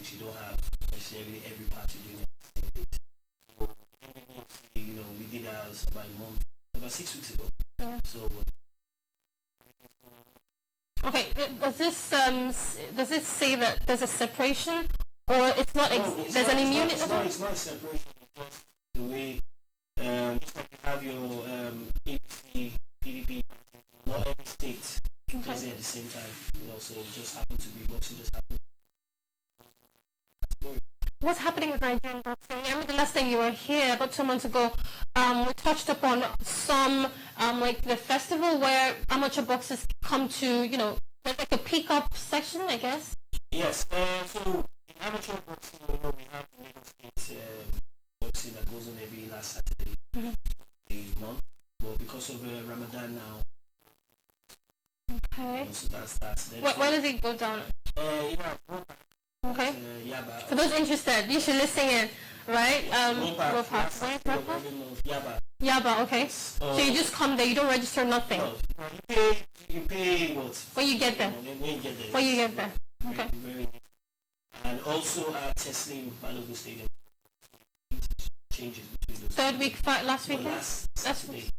weeks, you don't have necessarily every party doing it. So, we did ours about 6 weeks ago. Yeah. So. Okay, does this say that there's a separation, or it's not? There's an immunity. It's not a separation. It's the way just like you have your APC, PDP, not every state does it at the same time. So it just happened to be boxing just happened. What's happening with Nigerian boxing? I remember the last time you were here, about 2 months ago, we touched upon some, like the festival where amateur boxers come to, there's like a pick-up section, I guess? Yes, so in amateur boxing, we have the Lagos State boxing that goes on every last Saturday of the month. But because of Ramadan now, okay. So that's where does it go down? Okay. For those interested, you should listen in, right? Yaba, okay. So you just come there, you don't register nothing. No, you pay what? When you get there. When you get there. Okay. And also at Teslim Balogun Stadium. Changes between those. Third week fight last weekend? Last week.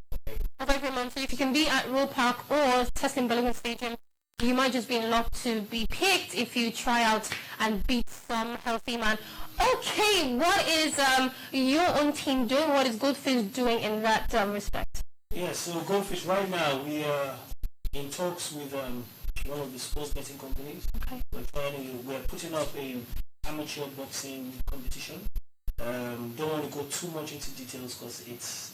Of every month. So if you can be at Roe Park or Teslim Balogun Stadium, you might just be in luck to be picked if you try out and beat some healthy man. Okay, what is your own team doing? What is Goldfish doing in that respect? Yeah, so Goldfish, right now we are in talks with one of the sports betting companies. Okay. We're putting up a amateur boxing competition. Don't want to go too much into details because it's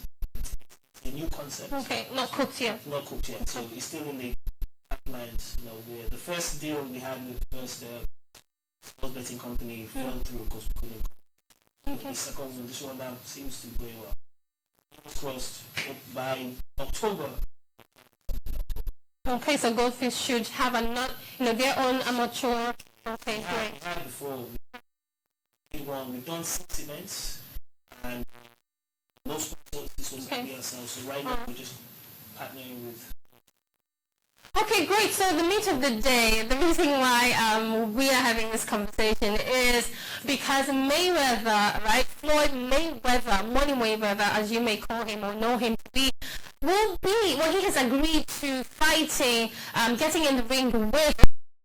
a new concept. Okay, not cooked yet. Not cooked yet, so it's still in the pipelines. The first deal we had with the first sports betting company fell through because we couldn't. Okay. The second one, this one now seems to be going well. Crossed by October. Okay, so Goldfish should have their own amateur. Okay, great. We had before. We've done 6 events and no sponsors. This was ourselves. So right now we're just partnering with. Okay, great. So the meat of the day, the reason why we are having this conversation is because Mayweather, right? Floyd Mayweather, Money Mayweather, as you may call him or know him to be, he has agreed to fighting, getting in the ring with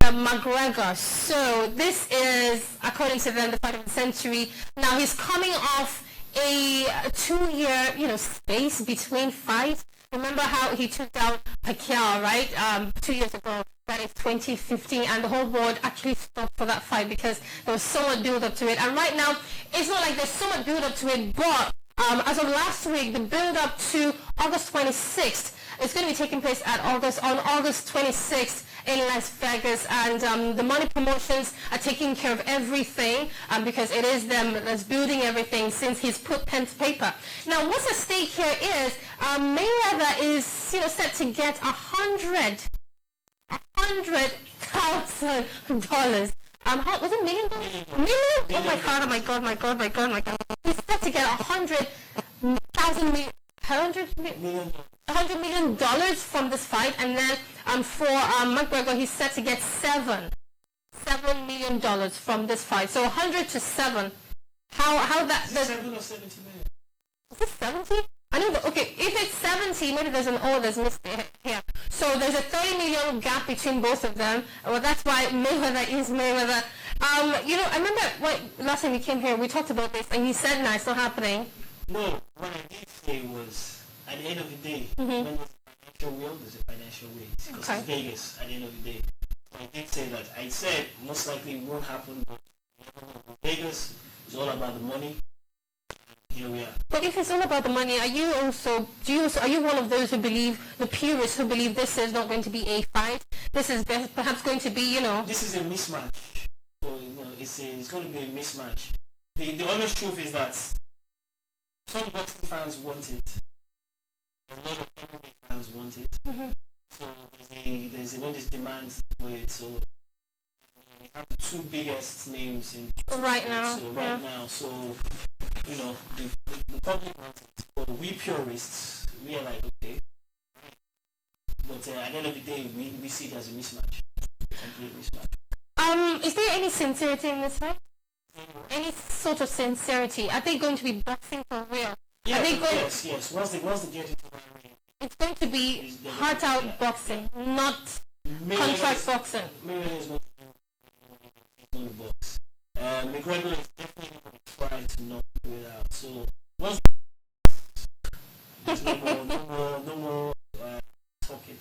McGregor. So this is, according to them, the fight of the century. Now he's coming off a 2-year, space between fights. Remember how he took down Pacquiao, right? 2 years ago, that is 2015, and the whole world actually stopped for that fight because there was so much build up to it. And right now, it's not like there's so much build up to it, but as of last week, the build up to August 26th is going to be taking place on August 26th in Las Vegas, and the Money Promotions are taking care of everything because it is them that's building everything since he's put pen to paper. Now, what's at stake here is Mayweather is set to get $100,000. Was it million? Oh my god! Oh my god! My god! My god! My god! He's set to get $100 million from this fight, and then for McGregor, he's set to get $7 million from this fight. So 100 to 7. How that? 7 or 70 million? Is it 70? I know. Okay, if it's 70, maybe there's an there's mistake here. So there's a $30 million gap between both of them. Well, that's why Mayweather is Mayweather. I remember last time you came here, we talked about this, and you said, "No, it's not happening." No, what I did say was, at the end of the day, when there's a financial will, there's a financial way. Because it's Vegas, at the end of the day. I did say that. I said, most likely it won't happen, but Vegas is all about the money. Here we are. But if it's all about the money, are you one of those who believe, the purists who believe this is not going to be a fight? This is perhaps going to be, This is a mismatch. So, it's going to be a mismatch. The honest truth is that some boxing fans want it. A lot of MMA fans want it. So there's demand for it. So we have the 2 biggest names in right now. So the public wants it. But we purists, we are like, okay. But at the end of the day, we see it as a mismatch. Complete mismatch. Is there any sincerity in this fight? any sort of sincerity? Are they going to be boxing for real? Yeah, Are they going? yes. Once they get into the ring, It's going to be heart out boxing, not contract boxing. Mayweather is going to box. McGregor is definitely going to try to knock it out. So once no more talking.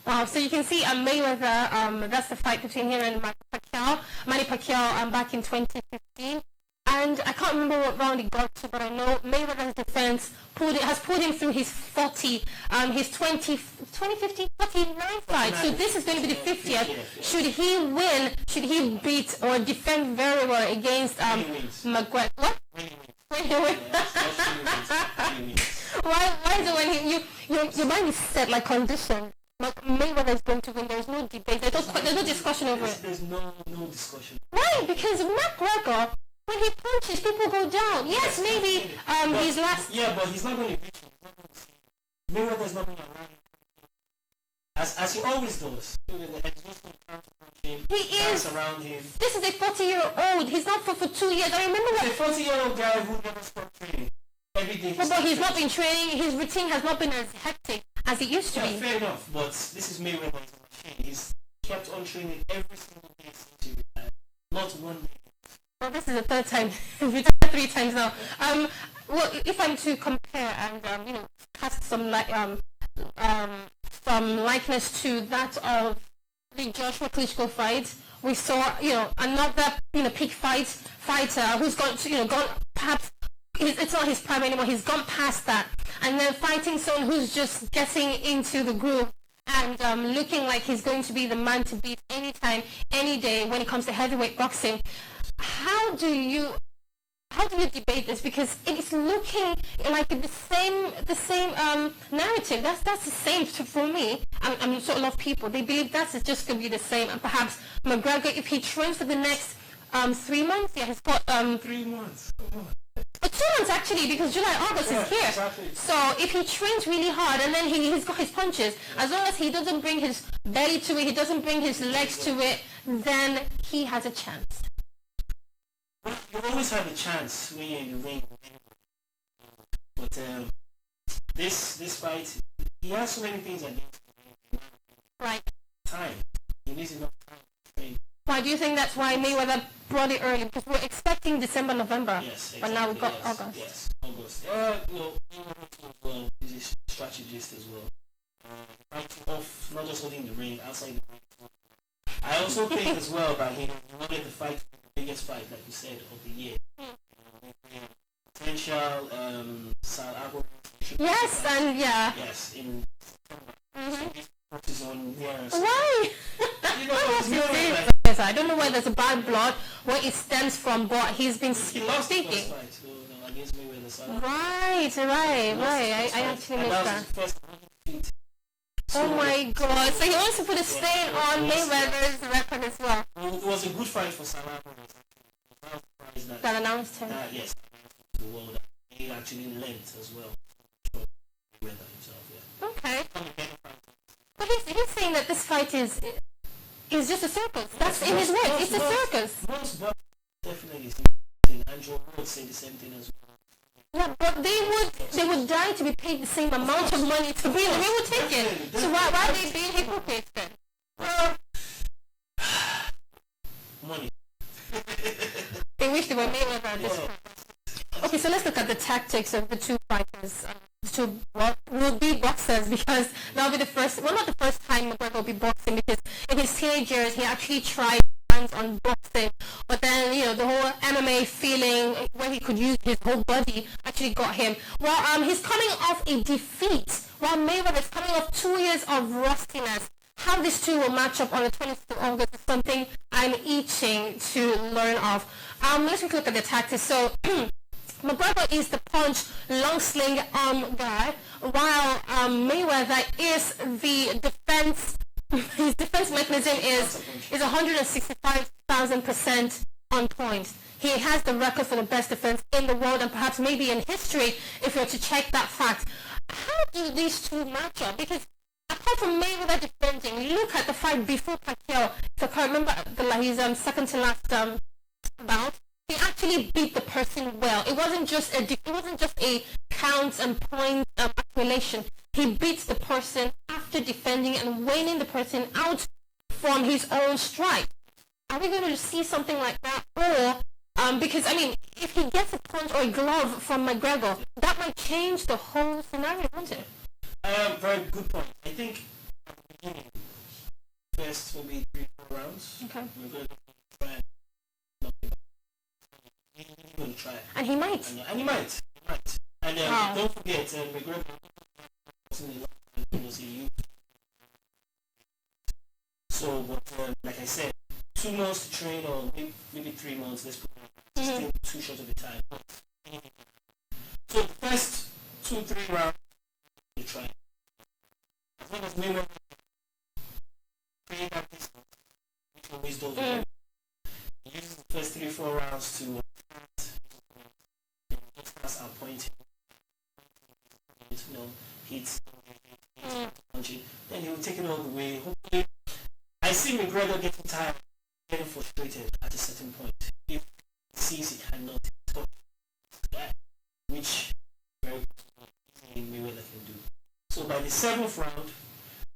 Wow, so you can see Mayweather, that's the fight between him and Manny Pacquiao back in 2015. And I can't remember what round he got to, but I know Mayweather's defense has pulled him through his 2015, 49 fight. So this is going to be the 50th. Should he win, should he beat or defend very well against McGregor? What? Why is it when your mind is set like condition? Mayweather is going to win. There's no debate. There's no discussion over it. There's no discussion. Why? Because McGregor, when he punches, people go down. Yes, maybe his last. Yeah, but he's not going to reach him. Mayweather's not going to run as he always does. He is around him. This is a 40-year-old. He's not for 2 years. I remember that. A 40-year-old guy who never stopped training. Every day. But he's not been training. His routine has not been as hectic as it used to be. Fair enough. But this is Mayweather. He's kept on training every single day since he retired. Not one day. Well, this is the third time. He's retired 3 times now. Well, if I'm to compare and cast some likeness to that of the Joshua Klitschko fight, we saw another peak fighter who's gone perhaps it's not his prime anymore. He's gone past that, and then fighting someone who's just getting into the groove and looking like he's going to be the man to beat anytime, any day when it comes to heavyweight boxing. How do you debate this? Because it's looking like the same narrative. That's the same for me. I'm sort of a lot of people. They believe that's just going to be the same. And perhaps McGregor, if he trains for the next 3 months, he's got 3 months. 2 months actually, because July, August is here. Exactly. So if he trains really hard and then he's got his punches, as long as he doesn't bring his belly to it, he doesn't bring his legs to it, then he has a chance. You always have a chance when you're in the ring. But this fight, he has so many things against him. Right. Time. He needs enough time to train. Why do you think that's why Mayweather brought it early? Because we're expecting December, November. Yes, exactly. But now we've got August. Yes, August. He's a strategist as well. Fighting off, not just holding the ring, outside the ring. I also think as well that he wanted to fight the biggest fight, like you said, of the year. Potential Sal Yes, and yeah. Yes, in on there. Why? I don't know whether there's a bad blood, where it stems from, but he's been speaking. Fight, so, against Mayweather. Right. I actually missed that. Oh my God! So he wants to put a stain on Mayweather's record as well. It was a good fight for Salah. That announced him. Yes, the world. He actually learned as well. Mayweather himself. Yeah. Okay. But he's saying that this fight is just a circus. That's in his words. It's a circus. Most boxers definitely Andrew would say the same thing as well. Yeah, but they would die to be paid the same amount of money to be in the ring. We would take it. So why are they being hypocrites then? Money. They wish they were Mayweather at this point. Okay, so let's look at the tactics of the two fighters. Will be boxers, because that'll be the first, well, not the first time McGregor will be boxing, because in his teenage years he actually tried on boxing, but then the whole MMA feeling where he could use his whole body actually got him. Well, he's coming off a defeat, while Mayweather is coming off 2 years of rustiness. How these two will match up on the 20th of August is something I'm itching to learn of. Let's look at the tactics. So McGregor is the punch, long sling guy, while Mayweather is the defense. His defense mechanism is 165,000% on point. He has the record for the best defense in the world, and perhaps maybe in history, if you were to check that fact. How do these two match up? Because apart from Mayweather defending, look at the fight before Pacquiao. If I can't remember his second to last bout, he actually beat the person well. It wasn't just a counts and points accumulation. He beats the person after defending and weighing the person out from his own strike. Are we going to see something like that? Or, because, I mean, if he gets a punch or a glove from McGregor, that might change the whole scenario, won't it? Very good point. I think at the beginning, first maybe 3-4 rounds. Okay. We're going to try and knock him out. He's going to try. And he might. And he might. And don't forget, McGregor was in the last time was a youth. So, but like I said, 2 months to train, or maybe 3 months. Let's put it. Still too short of a time. So the first 2-3 rounds, you try. As long as Mayweather create that distance, which always does well, he uses the first 3-4 rounds to just start pointing, hits, punching. Then he will take it all the way. Hopefully, I see McGregor getting tired, getting frustrated at a certain point. If he sees he cannot stop that, which very easily Mayweather can do. So by the 7th round,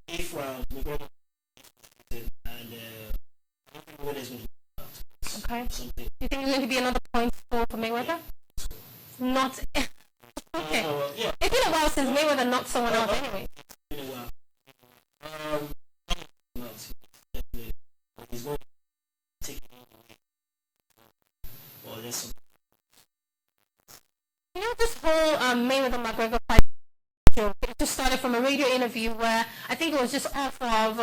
8th round, McGregor and I don't think Mayweather is going to be out. Okay. Something. You think it's going to be another point for Mayweather? Yeah. Not. Okay. Yeah. It's been a while since Mayweather knocked someone out anyway. It's been a while. Definitely. He's going to take it all the way. Or there's some. You know, this whole Mayweather-McGregor fight joke, it just started from a radio interview where I think it was just off of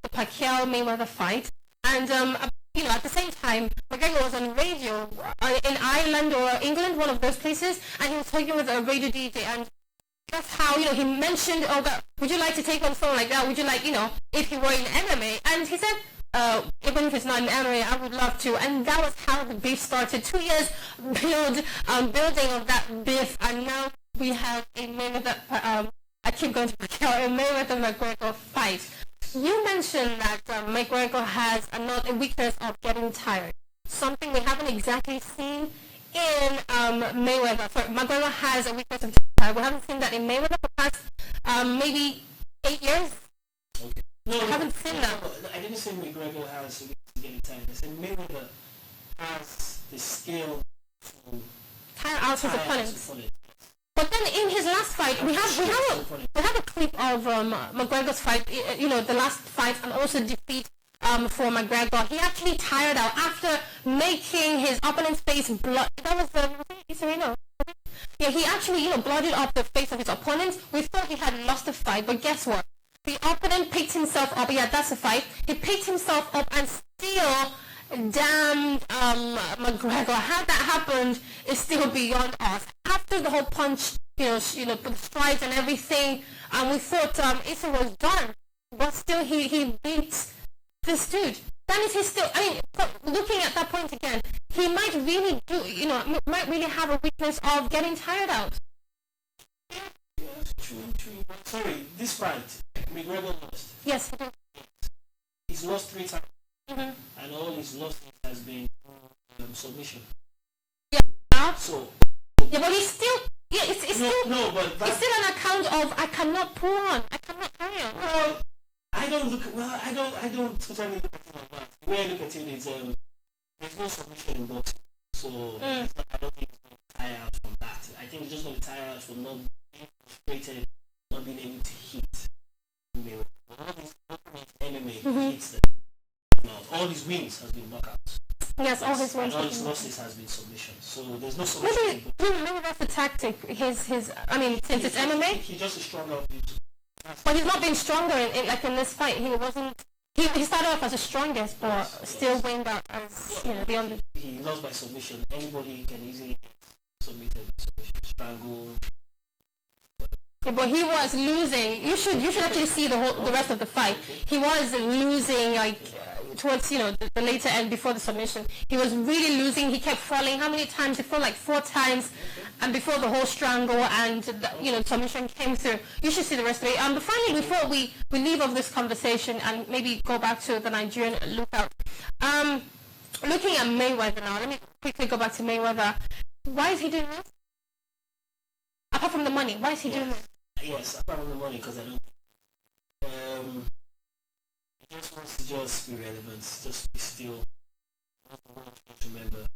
the Pacquiao-Mayweather fight. And, at the same time, McGregor was on radio in Ireland or England, one of those places, and he was talking with a radio DJ, and that's how, he mentioned, would you like to take on someone like that? Would you like, if he were in MMA? And he said, even if it's not in MMA, I would love to. And that was how the beef started. 2 years building of that beef, and now we have a Mayweather, I keep going to Pacquiao, a Mayweather-McGregor fight. You mentioned that McGregor has a weakness of getting tired, something we haven't exactly seen in Mayweather. So McGregor has a weakness of getting tired. We haven't seen that in Mayweather for the past maybe 8 years. Okay. No, I haven't seen that. I didn't say McGregor has a weakness of getting tired. I said Mayweather has the skill to tire out his opponents. But then in his last fight, we have a clip of McGregor's fight, the last fight, and also defeat for McGregor. He actually tired out after making his opponent's face blood. That was Sereno. Yeah, he actually blooded up the face of his opponent. We thought he had lost the fight, but guess what? The opponent picked himself up. Yeah, that's a fight. He picked himself up and still damned McGregor. How that happened is still beyond us. After the whole punch, the strides and everything, we thought Issa was done, but still he beat this dude. That means he's still. Looking at that point again, he might really might really have a weakness of getting tired out. Yeah, true. Sorry, this fight, McGregor lost. Yes, he did. He's lost 3 times. Mm-hmm. And all his losses has been submission. Yeah. So. Yeah, but he's still. Yeah, it's still. No, but it's still an account of I cannot pull on. I cannot carry on. Well, I don't totally look at it like that. The way I look at it is there's no submission in boxing, so I don't think he's going to tire out from that. I think he's just going to tire out from not being frustrated, not being able to hit. All his MMA hits them. All his wins has been knockouts. Yes, all his wins. And all his losses has been submission. So there's no submission. Maybe that's the tactic. Since it's MMA. He's just a stronger dude. But he's not been stronger in this fight. He wasn't. He started off as the strongest, but still went out as the under. He lost by submission. Anybody can easily get submitted by submission. Strangle. Yeah, but he was losing. You should actually see the rest of the fight. He was losing towards the later end before the submission. He was really losing. He kept falling. How many times? He fell like 4 times, and before the whole strangle and submission came through. You should see the rest of it. But finally, before we leave of this conversation and maybe go back to the Nigerian lookout. Looking at Mayweather now, quickly go back to Mayweather. Why is he doing this? Apart from the money, why is he doing this? Yes, apart from the money, because I don't. He just wants to just be relevant, just be still. Remember,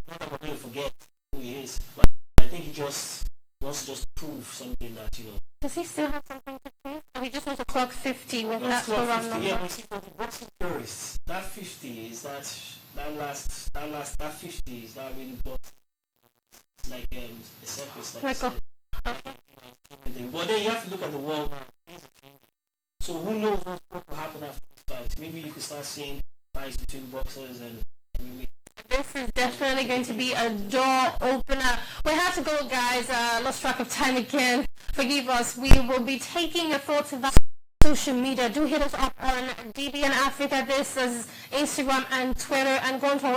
not that we're going to forget who he is, but I think he just wants to just prove something that Does he still have something to prove, or he just wants to clock 50 with That's that round number? Yeah, but see, for the boxing purists, that 50 is that 50 is that really boxing. Like the surface, like but then you have to look at the world now. So who knows what will happen after the fight? Maybe you could start seeing fights between boxers and this is definitely going to be a door opener. We have to go, guys. Lost track of time again. Forgive us. We will be taking your thoughts about social media. Do hit us up on DBN Africa. This is Instagram and Twitter, and going forward